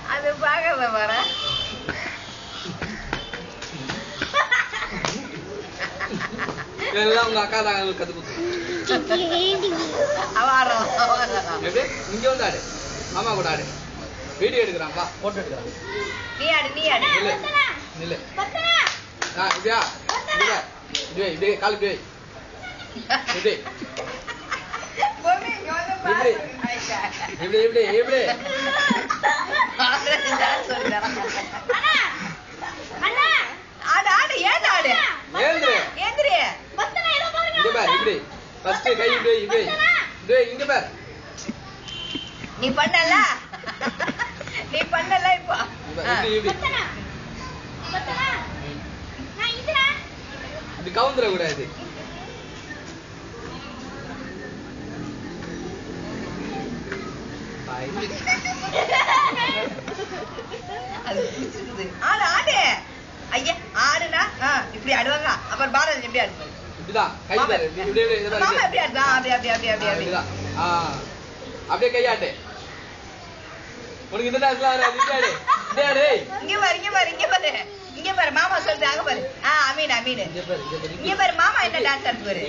அது பாக்காத வர எல்லாம் உங்க அக்கா தான் கத்து கொடுத்து எப்படி இங்க வந்து ஆடு மாமா கூட ஆடு வீடியோ எடுக்கிறான்ப்பா போட்டோ எடுக்கிறான் நீ ஆடு நீ ஆடு நில்லு இப்படியா இப்படி இப்படி கால் இப்படி இப்படி இப்படி இப்படி இப்படி ஆடு ஆடு ஏன் ஆடு ஏந்திரு ஏந்திரு இங்க பாரு இப்படி ஃபர்ஸ்ட் கை இப்படி இப்படி இப்படி இங்க பாரு நீ பண்ணல நீ பண்ணல இப்போ இப்படி இப்படி இப்படி கவுந்துர கூடாது ஆடு ஆடு ஐயா ஆடுனா இப்படி ஆடுவாங்க அப்புறம் பாரதி எப்படி ஆடுவாங்க இப்படிதான் கை பாரு இப்படி இப்படி மாமா எப்படி ஆடுவா அப்படி அப்படி அப்படி அப்படி அப்படிதான் அப்படியே கையாட்டு உனக்கு இந்த டான்ஸ்லாம் வராது இந்த ஆடு இங்க பாரு இங்க பாரு இங்க பாரு இங்க பாரு மாமா சொல்றாங்க பாரு அமீன் அமீன் இங்க பாரு இங்க பாரு மாமா என்ன டான்ஸ் ஆடுவாரு